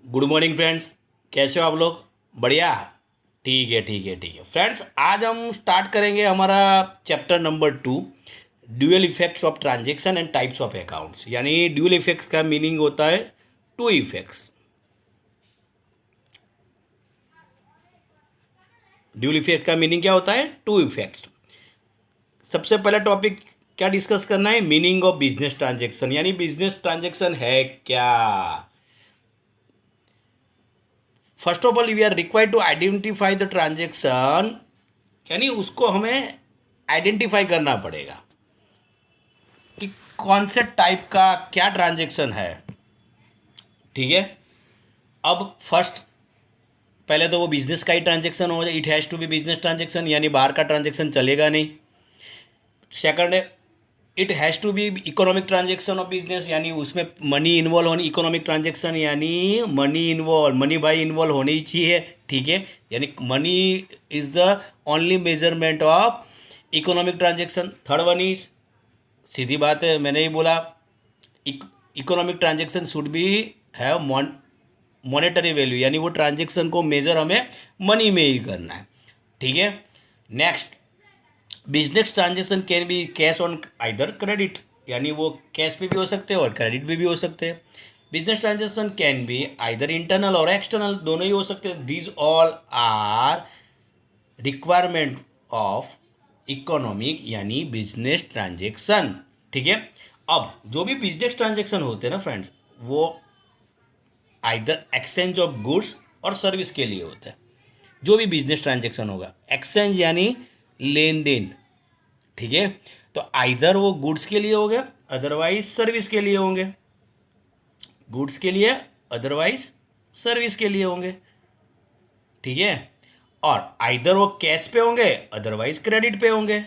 Good morning friends. कैसे हो आप लोग? बढ़िया। ठीक है फ्रेंड्स, आज हम स्टार्ट करेंगे हमारा chapter number 2, dual effects of transaction and types of accounts. यानी ड्यूअल इफेक्ट्स का मीनिंग होता है टू इफेक्ट्स। ड्यूअल इफेक्ट का मीनिंग क्या होता है? Two effects. सबसे पहला टॉपिक क्या डिस्कस करना है? Meaning of business transaction. यानी बिजनेस ट्रांजेक्शन है क्या? First of all we are required to identify the transaction. यानी उसको हमें आइडेंटिफाई करना पड़ेगा कि कौन से टाइप का क्या ट्रांजेक्शन है। ठीक है। अब फर्स्ट, पहले तो वो बिजनेस का ही ट्रांजेक्शन हो जाए। It has to be business transaction, यानी बाहर का ट्रांजेक्शन चलेगा नहीं। सेकंड है, it has to be economic transaction of business, यानी उसमें मनी इन्वॉल्व होनी। इकोनॉमिक ट्रांजेक्शन यानी मनी भाई इन्वॉल्व होनी ही चाहिए। ठीक है। यानी money is the only measurement of economic transaction. Third one is, सीधी बात है, मैंने ही बोला, economic transaction should be have monetary value, यानी वो ट्रांजेक्शन को मेजर हमें मनी में ही करना है। ठीक है। Next, business transaction can be cash on either credit, यानी वो कैश पे भी हो सकते हैं और क्रेडिट पे भी हो सकते हैं। Business transaction can be either internal और एक्सटर्नल, दोनों ही हो सकते हैं। These all are requirement of economic यानी बिजनेस ट्रांजेक्शन। ठीक है। अब जो भी बिजनेस ट्रांजेक्शन होते हैं ना फ्रेंड्स, वो आइदर एक्सचेंज ऑफ गुड्स और सर्विस के लिए होता है। जो भी बिजनेस ट्रांजेक्शन होगा, एक्सचेंज यानी लेन देन। ठीक है। तो आइदर वो गुड्स के लिए हो गया, अदरवाइज सर्विस के लिए होंगे। गुड्स के लिए, अदरवाइज सर्विस के लिए होंगे। ठीक है। और आइदर वो कैश पे होंगे, अदरवाइज क्रेडिट पे होंगे।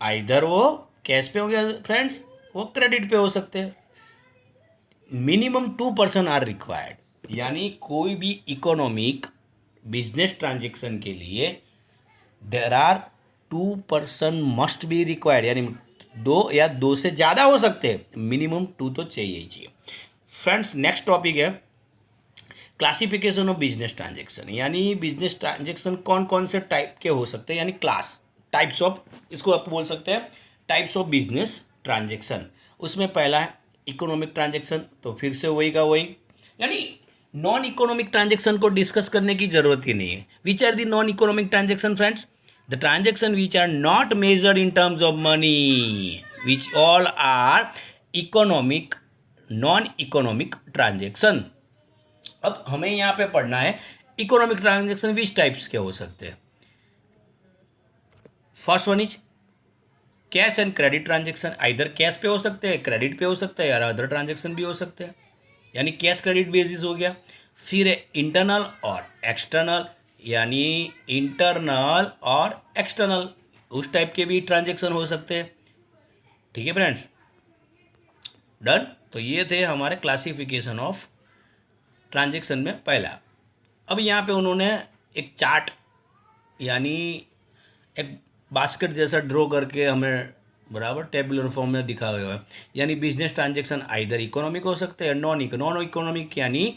आइदर वो कैश पे होंगे फ्रेंड्स, वो क्रेडिट पे हो सकते हैं। मिनिमम 2% आर रिक्वायर्ड, यानी कोई भी इकोनॉमिक बिजनेस ट्रांजेक्शन के लिए there are 2% must be required, यानी दो या दो से ज़्यादा हो सकते हैं, मिनिमम 2 तो चाहिए ही चाहिए। फ्रेंड्स, नेक्स्ट टॉपिक है क्लासिफिकेशन ऑफ बिजनेस ट्रांजेक्शन। यानी बिजनेस ट्रांजेक्शन कौन कौन से टाइप के हो सकते हैं, यानी क्लास, टाइप्स ऑफ, इसको आप बोल सकते हैं टाइप्स ऑफ बिजनेस ट्रांजेक्शन। उसमें पहला है इकोनॉमिक ट्रांजेक्शन, तो फिर से वही का वही, यानी नॉन इकोनॉमिक ट्रांजेक्शन को डिस्कस करने की जरूरत ही नहीं है। Which are the non economic transaction friends? The transaction which are not measured in terms of money, which all are economic non economic transaction. अब हमें यहाँ पे पढ़ना है इकोनॉमिक ट्रांजेक्शन विच टाइप्स के हो सकते हैं। First one is cash and credit transaction. Either cash पे हो सकते हैं, क्रेडिट पे हो सकते हैं, या अदर ट्रांजेक्शन भी हो सकते हैं, यानी कैश क्रेडिट बेसिस हो गया। फिर है इंटरनल और एक्सटर्नल, यानी इंटरनल और एक्सटर्नल उस टाइप के भी ट्रांजेक्शन हो सकते हैं। ठीक है फ्रेंड्स, डन। तो ये थे हमारे क्लासिफिकेशन ऑफ ट्रांजेक्शन में पहला। अब यहाँ पे उन्होंने एक चार्ट, यानी एक बास्केट जैसा ड्रॉ करके हमें बराबर टेबुलर फॉर्म में दिखा हुआ है। यानी बिजनेस ट्रांजेक्शन आइदर इकोनॉमिक हो सकते हैं, नॉन इकोनॉमिक, यानी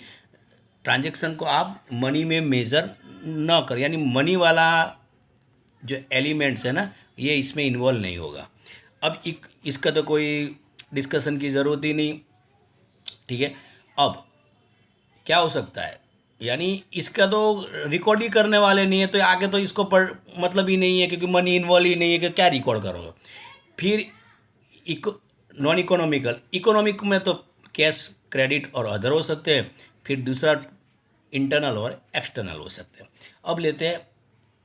ट्रांजेक्शन को आप मनी में मेज़र न कर, यानी मनी वाला जो एलिमेंट्स है ना, ये इसमें इन्वॉल्व नहीं होगा। अब इसका तो कोई डिस्कशन की ज़रूरत ही नहीं। ठीक है। अब क्या हो सकता है, यानी इसका तो रिकॉर्ड ही करने वाले नहीं है, तो आगे तो इसको पढ़ मतलब ही नहीं है, क्योंकि मनी इन्वॉल्व ही नहीं है कि क्या रिकॉर्ड करोगे। फिर नॉन इकोनॉमिक में तो कैश, क्रेडिट और अदर हो सकते हैं। फिर दूसरा इंटरनल और एक्सटर्नल हो सकते हैं। अब लेते हैं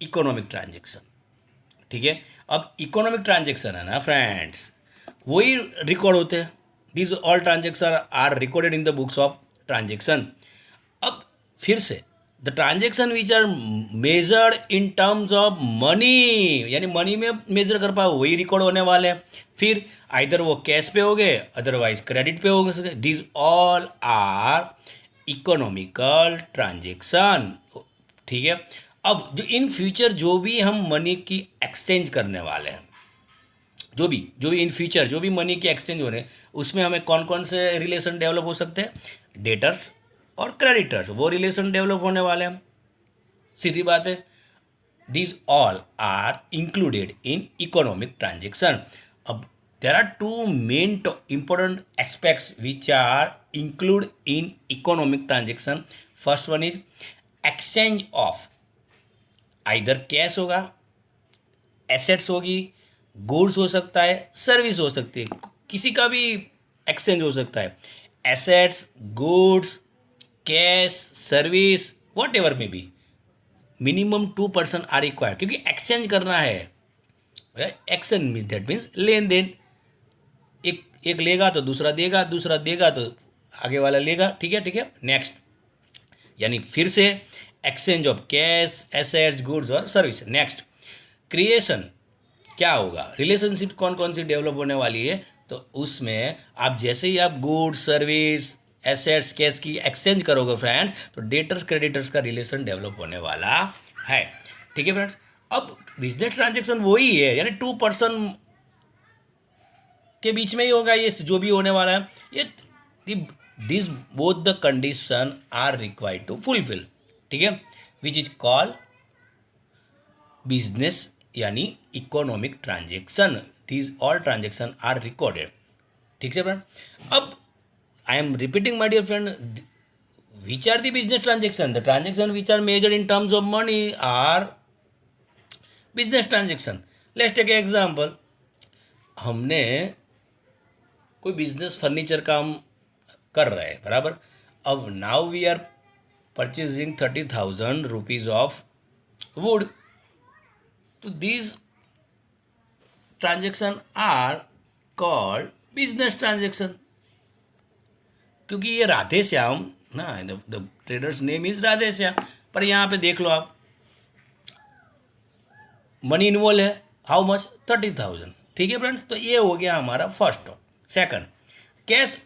इकोनॉमिक ट्रांजेक्शन। ठीक है। अब इकोनॉमिक ट्रांजेक्शन है ना फ्रेंड्स, वही रिकॉर्ड होते हैं। These all transaction are recorded in the books of transaction. अब फिर से the transaction which are measured in terms of money, यानी मनी में मेजर कर पाओ, वही रिकॉर्ड होने वाले हैं। फिर आइदर वो कैश पे हो गए, अदरवाइज क्रेडिट पे हो गए। This all are economical transaction. ठीक है। अब जो इन फ्यूचर जो भी हम मनी की एक्सचेंज करने वाले हैं, जो भी इन फ्यूचर जो भी मनी के एक्सचेंज हो रहे हैं, उसमें हमें कौन कौन से रिलेशन डेवलप हो सकते हैं? डेटर्स, और क्रेडिटर्स, वो रिलेशन डेवलप होने वाले हैं, सीधी बात है। These all are included in economic transaction. अब there are two main important aspects which are include in economic transaction. First one is exchange of, either cash होगा, एसेट्स होगी, गुड्स हो सकता है, सर्विस हो सकती है, किसी का भी एक्सचेंज हो सकता है। Assets, goods, cash, service, whatever may be, minimum 2% are required, क्योंकि एक्सचेंज करना है। एक्सचेंज मीन्स दैट मीन्स लेन देन, एक एक लेगा तो दूसरा देगा, दूसरा देगा तो आगे वाला लेगा, ठीक है ठीक है। नेक्स्ट, यानी फिर से exchange of cash, assets, goods और सर्विस। नेक्स्ट, क्रिएशन क्या होगा, रिलेशनशिप कौन कौन सी डेवलप होने वाली है, तो उसमें आप जैसे ही आप गुड्स, सर्विस, एसेट्स, कैश की एक्सचेंज करोगे फ्रेंड्स, तो डेटर्स क्रेडिटर्स का रिलेशन डेवलप होने वाला है, ठीक है फ्रेंड्स। अब बिजनेस ट्रांजेक्शन वही है, यानी 2% के बीच में ही होगा ये जो भी होने वाला है। ये this both the condition are required to fulfil, ठीक है, विच इज कॉल्ड बिजनेस यानी economic transaction. These all transaction are recorded, ठीक है फ्रेंड। अब I am repeating my dear friend, which are the business transaction, the transaction which are measured in terms of money are business transaction. Let's take an example. हमने कोई business furniture का हम कर रहे हैं, बराबर। अब now we are purchasing 30,000 rupees of wood, तो these transaction are called business transaction, क्योंकि ये राधे श्याम ना, the traders name is Radhe Shyam, पर यहाँ पे देख लो आप, मनी इन्वॉल्व है, हाउ मच, 30,000, ठीक है फ्रेंड्स। तो ये हो गया हमारा first top. Second, cash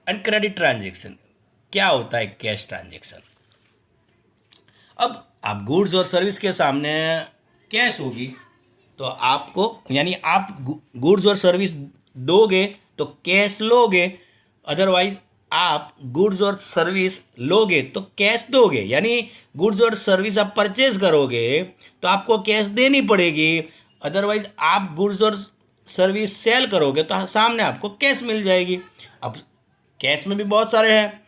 and credit transaction. क्या होता है कैश ट्रांजेक्शन? अब आप गुड्स और सर्विस के सामने कैश होगी तो आपको, यानी आप गुड्स और सर्विस दोगे तो कैश लोगे, अदरवाइज आप गुड्स और सर्विस लोगे तो कैश दोगे। यानी गुड्स और सर्विस आप परचेज करोगे तो आपको कैश देनी पड़ेगी, अदरवाइज आप गुड्स और सर्विस सेल करोगे तो सामने आपको कैश मिल जाएगी। अब कैश में भी बहुत सारे हैं,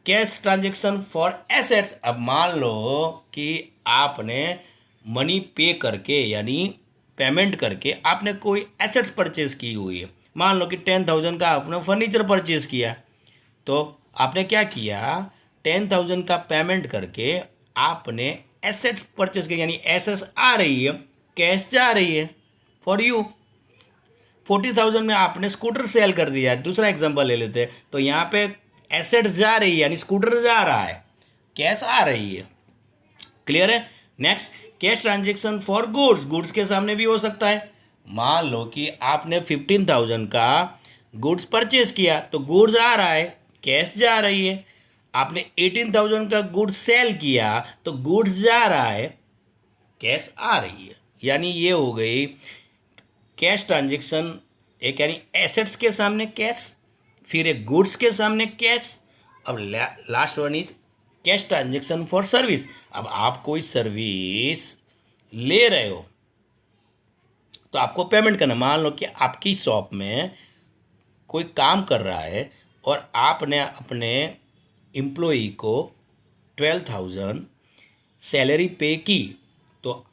कैश ट्रांजेक्शन फॉर एसेट्स। अब मान लो कि आपने मनी पे करके, यानी पेमेंट करके आपने कोई एसेट्स परचेज की हुई है, मान लो कि 10,000 का आपने फर्नीचर परचेज किया, तो आपने क्या किया, 10,000 का पेमेंट करके आपने एसेट्स परचेज किया, यानी एसेट्स आ रही है, कैश जा रही है फॉर यू। 40,000 में आपने स्कूटर सेल कर दिया, दूसरा एग्जांपल ले लेते हैं, तो यहाँ पे एसेट्स जा रही है यानी स्कूटर जा रहा है, कैश आ रही है, क्लियर है। Next, cash transaction for goods. Goods के सामने भी हो सकता है, मान लो कि आपने 15,000 का गुड्स परचेज किया तो गुड्स आ रहा है, कैश जा रही है। आपने 18,000 का गुड्स सेल किया तो गुड्स जा रहा है, कैश आ रही है। यानी ये हो गई कैश ट्रांजेक्शन, एक यानी एसेट्स के सामने कैश, फिर एक गुड्स के सामने कैश। अब last one is cash transaction for service. अब आप कोई सर्विस ले रहे हो तो आपको पेमेंट करना, मान लो कि आपकी शॉप में कोई काम कर रहा है और आपने अपने एम्प्लॉई को 12,000 सैलरी पे की, तो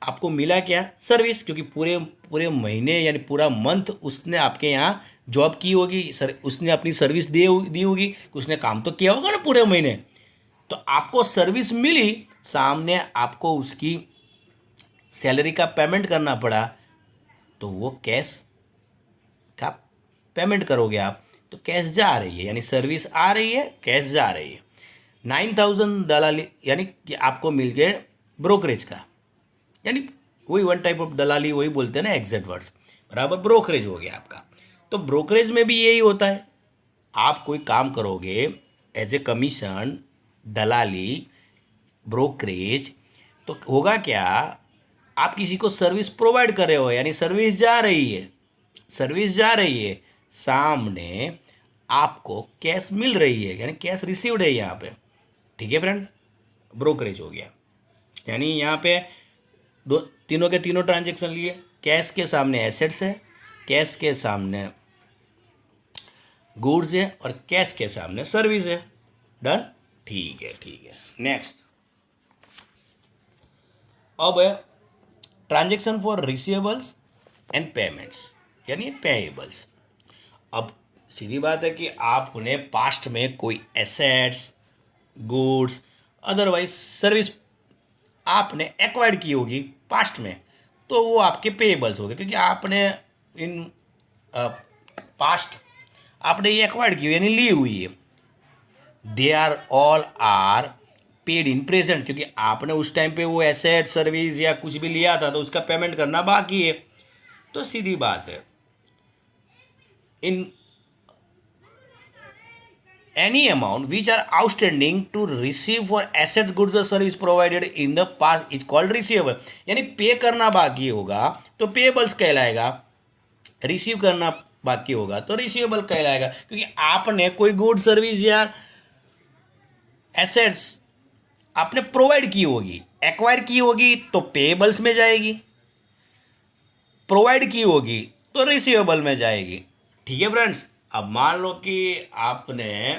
आपको मिला क्या, सर्विस, क्योंकि पूरे पूरे महीने यानी पूरा मंथ उसने आपके यहाँ जॉब की होगी, उसने अपनी सर्विस दी होगी, उसने काम तो किया होगा ना पूरे महीने, तो आपको सर्विस मिली, सामने आपको उसकी सैलरी का पेमेंट करना पड़ा, तो वो कैश का पेमेंट करोगे आप, तो कैश जा रही है, यानी सर्विस आ रही है, कैश जा रही है। 9,000 दलाली, यानी कि आपको मिल गए ब्रोकरेज का, यानी वही वन टाइप ऑफ दलाली, वही बोलते हैं ना एग्जैक्ट वर्ड्स, बराबर ब्रोकरेज हो गया आपका। तो ब्रोकरेज में भी यही होता है, आप कोई काम करोगे एज ए कमीशन, दलाली, ब्रोकरेज, तो होगा क्या, आप किसी को सर्विस प्रोवाइड कर रहे हो, यानी सर्विस जा रही है, सर्विस जा रही है, सामने आपको कैश मिल रही है, यानी कैश रिसीव्ड है यहाँ पे। ठीक है फ्रेंड, ब्रोकरेज हो गया। यानी यहाँ पे दो तीनों के तीनों ट्रांजेक्शन लिए, कैश के सामने एसेट्स है, कैश के सामने गुड्स है, और कैश के सामने सर्विस है। डन। ठीक है, ठीक है। नेक्स्ट, अब है transaction for receivables and payments, यानी पेएबल्स। अब सीधी बात है कि आपने पास्ट में कोई एसेट्स, गुड्स, अदरवाइज सर्विस आपने एक्वायर्ड की होगी पास्ट में, तो वो आपके पेएबल्स हो गए, क्योंकि आपने इन पास्ट आपने ये एक्वायर्ड की हुई यानी ली हुई है। They are all are paid in present, क्योंकि आपने उस टाइम पे वो एसेट, सर्विस या कुछ भी लिया था तो उसका पेमेंट करना बाकी है। तो सीधी बात है, इन any amount which are outstanding to receive for assets, goods or service provided in the past is called receivable। यानी पे करना बाकी होगा तो पेएबल्स कहलाएगा, रिसीव करना बाकी होगा तो रिसीवेबल कहलाएगा, क्योंकि आपने कोई गुड सर्विस या एसेट्स आपने प्रोवाइड की होगी, एक्वायर की होगी तो पेएबल्स में जाएगी, प्रोवाइड की होगी तो रिसीवेबल में जाएगी। ठीक है फ्रेंड्स। अब मान लो कि आपने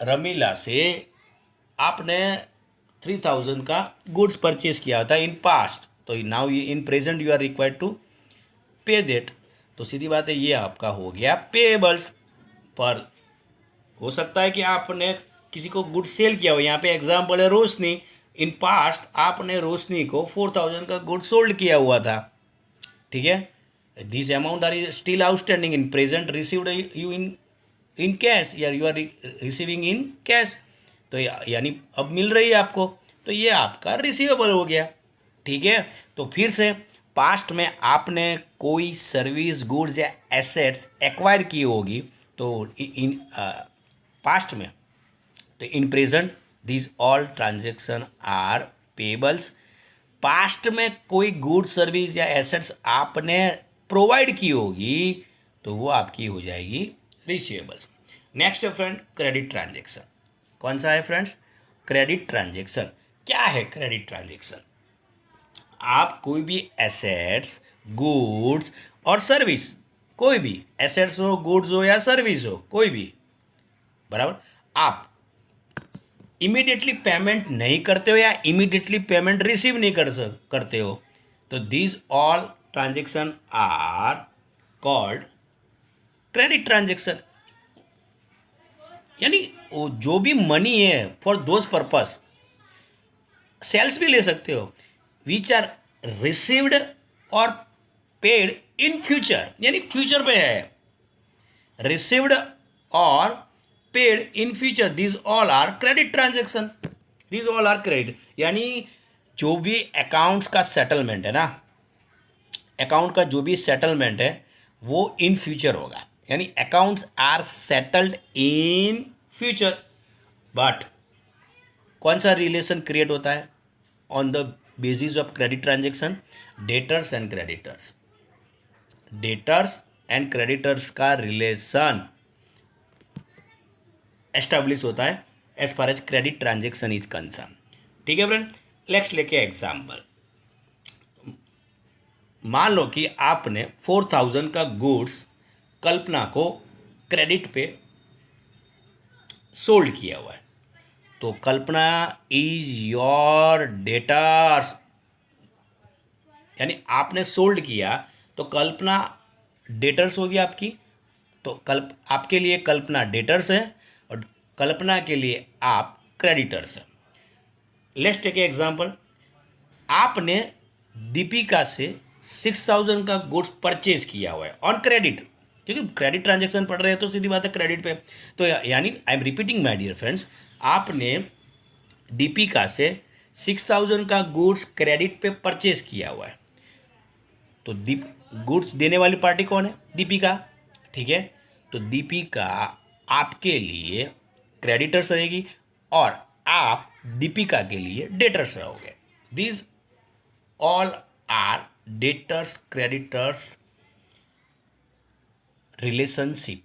रमीला से आपने 3000 का गुड्स परचेज किया था इन पास्ट, तो now in present you are required to pay that. तो सीधी बात है, ये आपका हो गया पेएबल्स। पर हो सकता है कि आपने किसी को गुड सेल किया हो, यहाँ पे एग्जाम्पल है रोशनी। इन पास्ट आपने रोशनी को 4000 का गुड सोल्ड किया हुआ था। ठीक है, this amount are still outstanding in present, received you in cash, या you are receiving in cash, तो यानी अब मिल रही है आपको, तो ये आपका रिसीवेबल हो गया। ठीक है, तो फिर से पास्ट में आपने कोई सर्विस, गुड्स या एसेट्स एक्वायर की होगी तो इन पास्ट में, तो in present this all transaction are payables. Past में कोई गुड सर्विस या एसेट्स आपने प्रोवाइड की होगी तो वो आपकी हो जाएगी रिसीवेबल्स। नेक्स्ट है फ्रेंड क्रेडिट ट्रांजेक्शन। कौन सा है फ्रेंड्स? Credit transaction. क्या है क्रेडिट ट्रांजेक्शन? आप कोई भी एसेट्स, गुड्स और सर्विस, कोई भी एसेट्स हो, गुड्स हो या सर्विस हो, कोई भी, बराबर, आप इमीडिएटली पेमेंट नहीं करते हो या इमीडिएटली पेमेंट रिसीव नहीं करते हो, तो these all transaction are called credit transaction. यानी वो जो भी मनी है फॉर दोज पर्पस, सेल्स भी ले सकते हो, विच आर रिसीव्ड और पेड इन फ्यूचर, यानी फ्यूचर पे है, रिसीव्ड और paid in future, this all are credit transaction, this all are credit. यानी जो भी अकाउंट्स का सेटलमेंट है ना, अकाउंट का जो भी सेटलमेंट है वो इन फ्यूचर होगा, यानी accounts are settled in future. But कौन सा रिलेशन क्रिएट होता है on the basis of credit transaction? Debtors and creditors, debtors and creditors का रिलेशन एस्टेब्लिश होता है as far as credit transaction is concern. ठीक है फ्रेंड, नेक्स्ट लेके एग्जाम्पल। मान लो कि आपने 4000 का गुड्स कल्पना को क्रेडिट पे सोल्ड किया हुआ है, तो कल्पना इज योर डेटर्स, यानी आपने सोल्ड किया तो कल्पना डेटर्स होगी आपकी, तो आपके लिए कल्पना डेटर्स है और कल्पना के लिए आप क्रेडिटर्स हैं। लेट्स टेक एग्जांपल, आपने दीपिका से 6000 का गुड्स परचेज किया हुआ है ऑन क्रेडिट, क्योंकि क्रेडिट ट्रांजेक्शन पढ़ रहे हैं तो सीधी बात है क्रेडिट पे, तो यानी I am repeating my dear friends, आपने दीपिका से 6000 का गुड्स क्रेडिट पे परचेज किया हुआ है, तो गुड्स देने वाली पार्टी कौन है? दीपिका। ठीक है, तो दीपिका आपके लिए क्रेडिटर्स रहेगी और आप दीपिका के लिए डेटर्स रहोगे। This all are debtors creditors relationship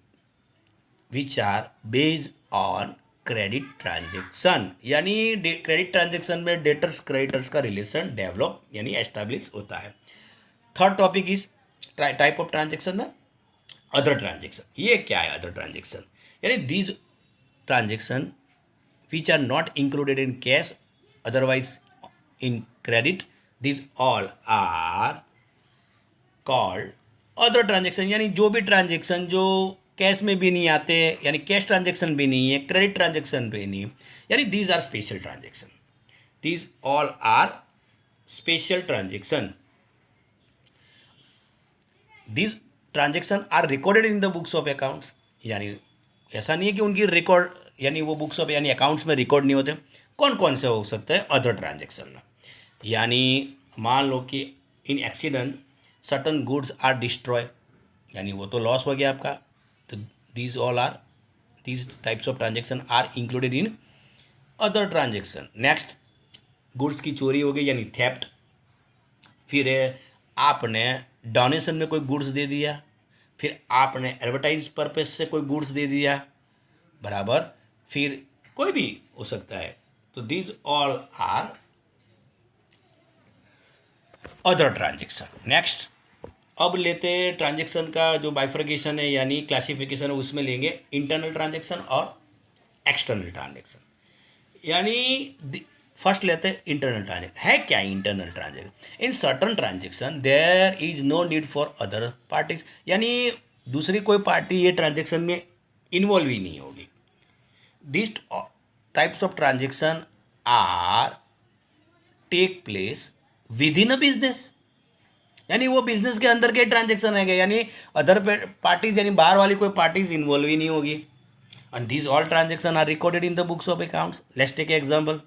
which are based on credit transaction, यानी क्रेडिट ट्रांजेक्शन में डेटर्स क्रेडिटर्स का रिलेशन डेवलप यानी एस्टैब्लिश होता है। Third topic is type of transaction में अदर ट्रांजेक्शन। ये क्या है अदर ट्रांजेक्शन? यानी these transaction which are not included in cash otherwise in credit, these all are called other transaction। यानी जो भी ट्रांजेक्शन जो कैश में भी नहीं आते, यानी कैश ट्रांजेक्शन भी नहीं है, क्रेडिट ट्रांजेक्शन भी नहीं है, यानी these are special transaction. These all are special transaction. These transaction are recorded in the books of accounts, यानी ऐसा नहीं है कि उनकी रिकॉर्ड यानी वो बुक्स ऑफ यानी अकाउंट्स में रिकॉर्ड नहीं होते। कौन कौन से हो सकते हैं अदर ट्रांजेक्शन में? यानी मान लो कि in accident certain goods are destroy, यानी वो तो लॉस हो गया आपका, तो these all are these types of transaction are included in other transaction. Next, goods की चोरी हो गई यानी थेफ्ट। फिर आपने डोनेशन में कोई गुड्स दे दिया, फिर आपने एडवर्टाइज पर्पज से कोई गुड्स दे दिया, बराबर, फिर कोई भी हो सकता है। तो these all are other transaction. Next, अब लेते ट्रांजेक्शन का जो बाइफर्केशन है यानी क्लासिफिकेशन है, उसमें लेंगे इंटरनल ट्रांजेक्शन और एक्सटर्नल ट्रांजेक्शन। यानी फर्स्ट लेते हैं इंटरनल ट्रांजेक्शन। है क्या internal transaction? In certain transaction there is no need for other parties, यानी दूसरी कोई पार्टी ये ट्रांजेक्शन में इन्वॉल्व ही नहीं होगी। This types of transaction are take place within a business, यानी वो बिजनेस के अंदर के ट्रांजेक्शन है, यानी अदर पार्टीज यानी बाहर वाली कोई पार्टीज इन्वॉल्व ही नहीं होगी। And these all transaction are recorded in the books of accounts. Let's take example,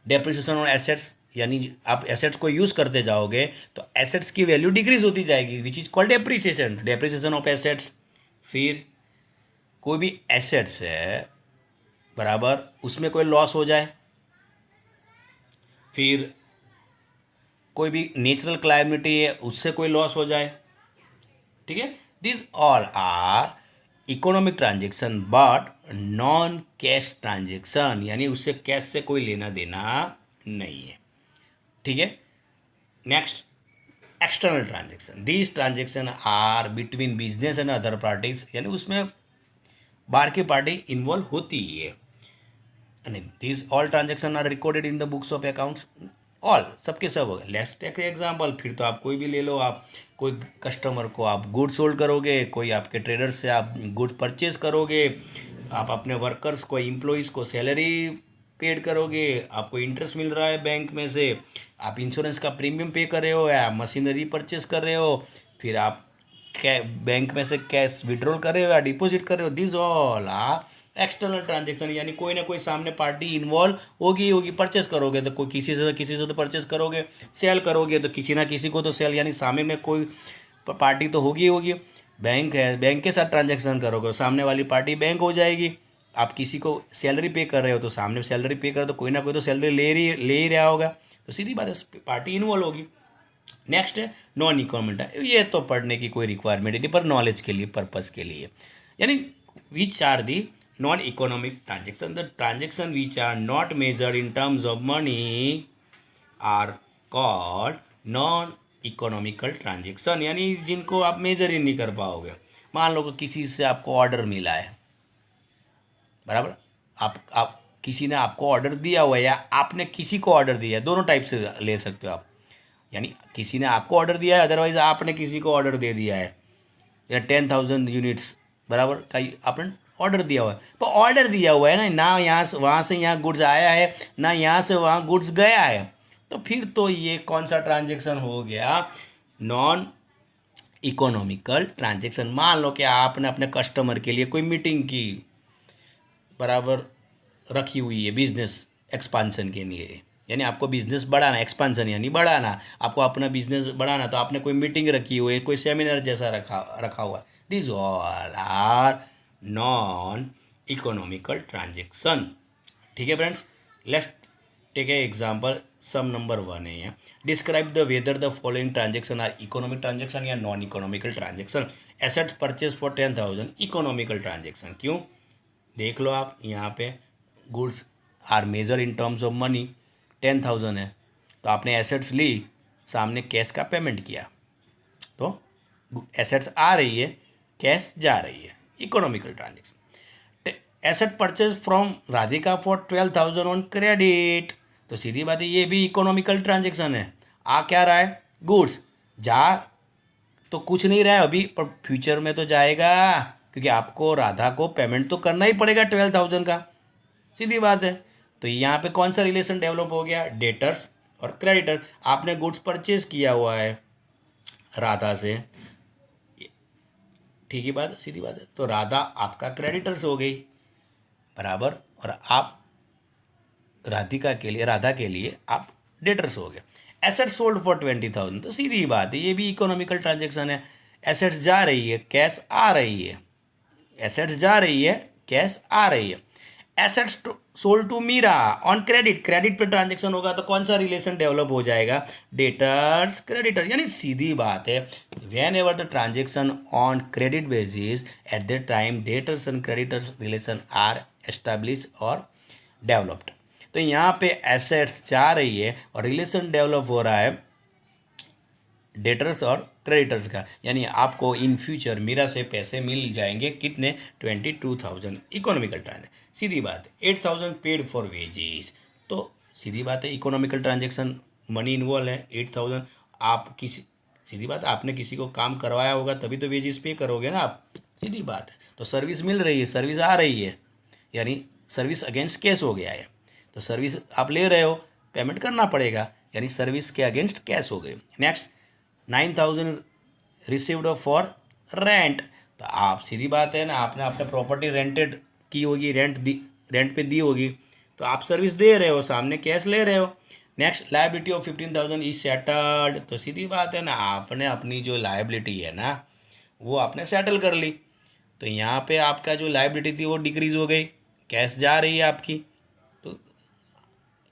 depreciation on assets, यानी आप एसेट्स को यूज़ करते जाओगे तो एसेट्स की वैल्यू डिक्रीज होती जाएगी, विच is called depreciation, depreciation of assets. फिर कोई भी एसेट्स है, बराबर, उसमें कोई लॉस हो जाए, फिर कोई भी नेचुरल क्लाइमिटी है उससे कोई लॉस हो जाए, ठीक है, this all are economic transaction but non cash transaction, यानी उससे कैश से कोई लेना देना नहीं है, ठीक है। Next, external transaction. These transaction are between business and other parties, यानी उसमें बाहर की पार्टी इन्वॉल्व होती ही है। These all transaction are recorded in the books of accounts. All सबके सब हो गए। लेट्स टेक एग्जांपल, फिर तो आप कोई भी ले लो, आप कोई कस्टमर को आप गुड्स सोल्ड करोगे, कोई आपके ट्रेडर से आप गुड्स परचेज करोगे, आप अपने वर्कर्स को एम्प्लॉयज़ को सैलरी पेड करोगे, आपको इंटरेस्ट मिल रहा है बैंक में से, आप इंश्योरेंस का प्रीमियम पे कर रहे हो, या मशीनरी परचेज कर रहे हो, फिर आप बैंक में से कैश विड्रॉल कर रहे हो या डिपॉजिट कर रहे हो, this all are external transaction. यानी कोई ना कोई सामने पार्टी इन्वॉल्व होगी। परचेस करोगे तो कोई किसी से तो परचेस करोगे, सेल करोगे तो किसी ना किसी को तो सेल, यानी सामने में कोई पार्टी तो होगी। बैंक है, बैंक के साथ ट्रांजेक्शन करोगे, सामने वाली पार्टी बैंक हो जाएगी। आप किसी को सैलरी पे कर रहे हो तो सामने सैलरी पे कर, तो कोई ना कोई तो सैलरी ले ही रहा होगा, तो सीधी बात है पार्टी इन्वॉल्व होगी। नेक्स्ट है नॉन इकोनॉमिक, ये तो पढ़ने की कोई रिक्वायरमेंट नहीं, पर नॉलेज के लिए, पर्पस के लिए, यानी which are the non economic transaction, the transaction which are not measured in terms of money are called non economical transaction, यानी जिनको आप मेजर ही नहीं कर पाओगे। मान लो कि किसी से आपको ऑर्डर मिला है, बराबर, आप किसी ने आपको ऑर्डर दिया हुआ है या आपने किसी को ऑर्डर दिया है, दोनों टाइप से ले सकते हो आप। यानी किसी ने आपको ऑर्डर दिया है, अदरवाइज आपने किसी को ऑर्डर दे दिया है, या 10,000 यूनिट्स बराबर का आपने ऑर्डर दिया हुआ है। तो ऑर्डर दिया हुआ है ना यहाँ से वहाँ से यहाँ गुड्स आया है, ना यहाँ से वहाँ गुड्स गया है, तो फिर तो ये कौन सा ट्रांजेक्शन हो गया? Non economical transaction. मान लो कि आपने अपने कस्टमर के लिए कोई मीटिंग की, बराबर, रखी हुई है बिजनेस एक्सपांसन के लिए, यानी आपको बिजनेस बढ़ाना, एक्सपांसन यानी बढ़ाना, आपको अपना बिजनेस बढ़ाना, तो आपने कोई मीटिंग रखी हुई है, कोई सेमिनार जैसा रखा हुआ है, this all are non economical transaction, ठीक है friends. Let's take a example, sum number 1 है यहाँ, describe the whether the following transaction are economic transaction या non economical transaction. Assets purchase for 10,000 economical transaction. क्यों? देख लो आप यहाँ पे goods are measure in terms of money, 10,000 है तो आपने एसेट्स ली, सामने कैश का पेमेंट किया, तो एसेट्स आ रही है, कैश जा रही है, economical transaction. Asset purchase from Radhika for 12,000 on credit, तो सीधी बात है ये भी इकोनॉमिकल ट्रांजेक्शन है। आ क्या रहा है? गुड्स। जा तो कुछ नहीं रहा है अभी, पर फ्यूचर में तो जाएगा, क्योंकि आपको राधा को पेमेंट तो करना ही पड़ेगा 12,000 का, सीधी बात है। तो यहाँ पे कौन सा रिलेशन डेवलप हो गया? डेटर्स और क्रेडिटर। आपने गुड्स परचेज किया हुआ है राधा से, ठीक ही बात है, सीधी बात है, तो राधा आपका क्रेडिटर्स हो गई बराबर, और आप राधा के लिए आप डेटर्स हो गए। एसेट्स सोल्ड फॉर 20,000, तो सीधी बात है ये भी इकोनॉमिकल ट्रांजेक्शन है। एसेट्स जा रही है, कैश आ रही है, एसेट्स जा रही है, कैश आ रही है। Assets sold to Meera on credit, credit पे ट्रांजेक्शन होगा तो कौन सा रिलेशन डेवलप हो जाएगा? डेटर्स क्रेडिटर, यानी सीधी बात है whenever the transaction on credit basis at the time debtors and creditors relation are establish और डेवलप्ड। तो यहाँ पे एसेट्स जा रही है और रिलेशन डेवलप हो रहा है डेटर्स और क्रेडिटर्स का, यानी आपको इन फ्यूचर मीरा से पैसे मिल जाएंगे कितने? 22,000 इकोनॉमिकल ट्रांजेक्शन। सीधी बात है 8,000 पेड फॉर वेजेस, तो सीधी बात है इकोनॉमिकल ट्रांजेक्शन, मनी इन्वॉल्व है 8,000। आप किसी, सीधी बात है आपने किसी को काम करवाया होगा तभी तो वेजेस पे करोगे ना आप, सीधी बात है। तो सर्विस मिल रही है, सर्विस आ रही है, यानी सर्विस अगेंस्ट कैश हो गया है, तो सर्विस आप ले रहे हो, पेमेंट करना पड़ेगा, यानी सर्विस के अगेंस्ट कैश हो गए। नेक्स्ट 9,000 रिसीव्ड फॉर रेंट, तो आप सीधी बात है ना, आपने अपने प्रॉपर्टी रेंटेड की होगी, रेंट पे दी होगी, तो आप सर्विस दे रहे हो, सामने कैश ले रहे हो। Next liability of 15,000 is settled, तो सीधी बात है ना आपने अपनी जो लायबिलिटी है ना वो आपने सेटल कर ली, तो यहाँ पे आपका जो लायबिलिटी थी वो डिक्रीज हो गई, कैश जा रही है आपकी, तो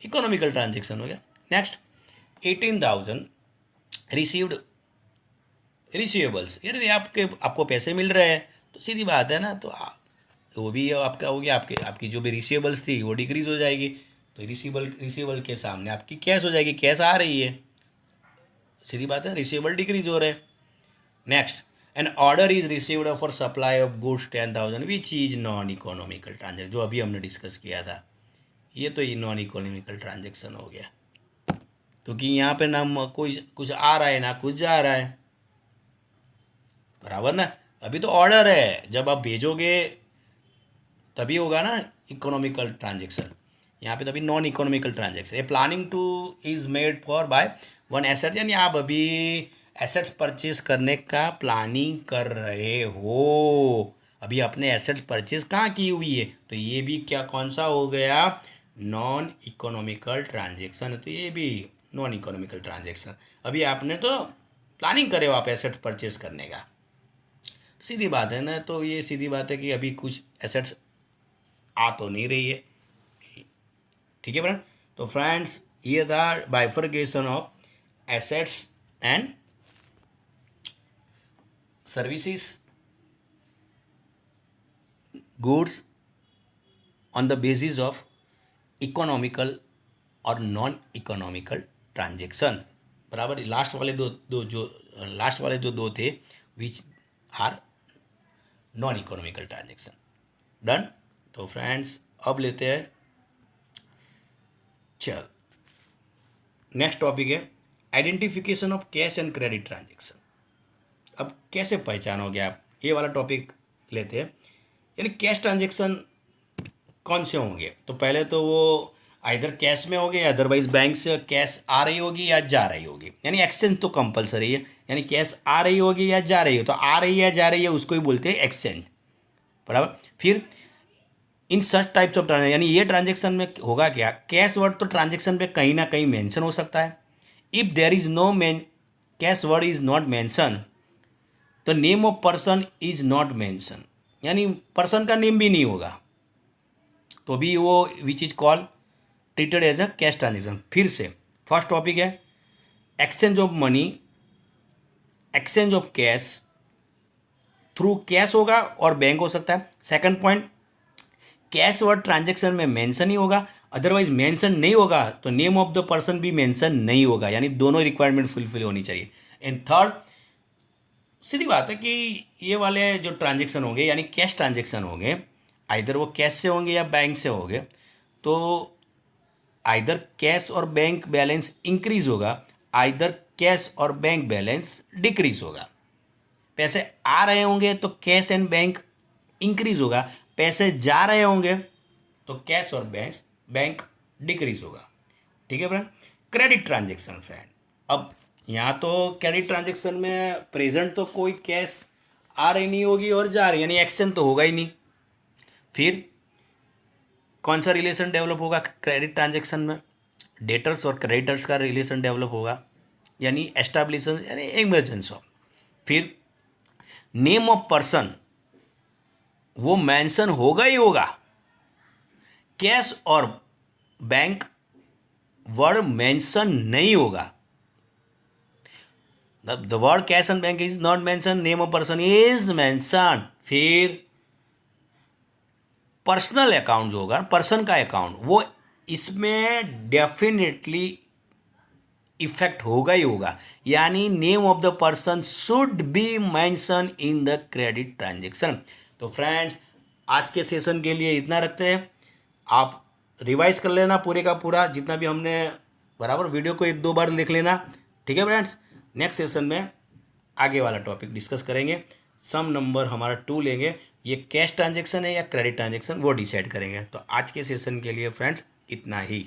इकोनॉमिकल ट्रांजेक्शन हो गया। नेक्स्ट 18,000 रिसीव्ड रिसीवेबल्स, यानी आपको पैसे मिल रहे हैं, तो सीधी बात है ना, तो वो भी आपका हो गया, आपकी जो भी रिसीवेबल्स थी वो डिक्रीज हो जाएगी, तो रिसीवेबल के सामने आपकी कैश हो जाएगी, कैश आ रही है, सीधी बात है रिसीवेबल डिक्रीज हो रहे हैं। Next an order is received for supply of goods 10,000 which is non economical transaction, जो अभी हमने डिस्कस किया था, ये तो ये नॉन इकोनॉमिकल ट्रांजेक्शन हो गया, क्योंकि यहाँ पे ना कोई कुछ आ रहा है ना कुछ जा रहा है, बराबर ना। अभी तो ऑर्डर है, जब आप भेजोगे तभी होगा ना इकोनॉमिकल ट्रांजेक्शन, यहाँ पे तो अभी नॉन इकोनॉमिकल ट्रांजेक्शन। ये planning two is made for by one asset, यानी आप अभी एसेट्स परचेज करने का प्लानिंग कर रहे हो, अभी अपने एसेट्स परचेज कहाँ की हुई है, तो ये भी क्या कौन सा हो गया? नॉन इकोनॉमिकल ट्रांजेक्शन, तो ये भी नॉन इकोनॉमिकल ट्रांजेक्शन, अभी आपने तो प्लानिंग करे हो आप एसेट्स परचेज करने का, सीधी बात है ना। तो ये सीधी बात है कि अभी कुछ एसेट्स आ तो नहीं रही है, ठीक है फ्रेंड। तो फ्रेंड्स ये था bifurcation of assets and services, goods on the basis of economical और नॉन इकोनॉमिकल ट्रांजेक्शन, बराबर। लास्ट वाले जो दो थे which are non economical transaction, done. तो फ्रेंड्स अब लेते हैं, चल नेक्स्ट टॉपिक है identification of cash and credit transaction. अब कैसे पहचानोगे आप, ये वाला टॉपिक लेते हैं, यानी कैश ट्रांजेक्शन कौन से होंगे, तो पहले तो वो इधर कैश में होंगे, अदरवाइज बैंक से कैश आ रही होगी या जा रही होगी, यानी एक्सचेंज तो कंपलसरी है, यानी कैश आ रही होगी या जा रही हो, तो आ रही है जा रही है उसको ही बोलते हैं एक्सचेंज, बराबर। फिर इन सच टाइप्स ऑफ ट्रांजेक्शन, यानी ये ट्रांजेक्शन में होगा क्या, कैश वर्ड तो ट्रांजेक्शन पे कहीं ना कहीं मेंशन हो सकता है, if there is no cash word is not mention, तो name of person is not mention, यानी पर्सन का नेम भी नहीं होगा, तो भी वो which is call treated as a cash transaction. फिर से फर्स्ट टॉपिक है exchange of money, exchange of cash through cash होगा और बैंक हो सकता है। Second point, cash word transaction में मेंशन ही होगा, अदरवाइज मेंशन नहीं होगा तो नेम ऑफ द पर्सन भी मेंशन नहीं होगा, यानी दोनों रिक्वायरमेंट फुलफिल होनी चाहिए। एंड थर्ड, सीधी बात है कि ये वाले जो ट्रांजेक्शन होंगे यानी कैश ट्रांजेक्शन होंगे, आइदर वो कैश से होंगे या बैंक से होंगे, तो आइदर कैश और बैंक बैलेंस इंक्रीज होगा, आइदर कैश और बैंक बैलेंस डिक्रीज होगा। पैसे आ रहे होंगे तो कैश एंड बैंक इंक्रीज होगा, पैसे जा रहे होंगे तो कैश और बैंक डिक्रीज होगा। ठीक है फ्रेंड। क्रेडिट ट्रांजेक्शन फ्रेंड, अब यहाँ तो क्रेडिट ट्रांजेक्शन में प्रेजेंट तो कोई कैश आ रही नहीं होगी और जा रही, यानी एक्सचेंज तो होगा ही नहीं। फिर कौन सा रिलेशन डेवलप होगा क्रेडिट ट्रांजेक्शन में? डेटर्स और क्रेडिटर्स का रिलेशन डेवलप होगा, यानी एस्टैब्लिशन यानी इमरजेंस ऑफ। फिर नेम ऑफ पर्सन वो मेंशन होगा ही होगा, कैश और बैंक वर्ड मेंशन नहीं होगा। The word cash and bank is not mention, name of person is mention. फिर पर्सनल अकाउंट जो होगा, पर्सन का अकाउंट, वो इसमें डेफिनेटली इफेक्ट होगा ही होगा, यानी name of the person should be mention in the credit transaction. तो फ्रेंड्स, आज के सेशन के लिए इतना रखते हैं। आप रिवाइज कर लेना पूरे का पूरा, जितना भी हमने बराबर वीडियो को 1-2 बार देख लेना। ठीक है फ्रेंड्स, नेक्स्ट सेशन में आगे वाला टॉपिक डिस्कस करेंगे। सम नंबर हमारा 2 लेंगे, ये कैश ट्रांजेक्शन है या क्रेडिट ट्रांजेक्शन वो डिसाइड करेंगे। तो आज के सेशन के लिए फ्रेंड्स इतना ही।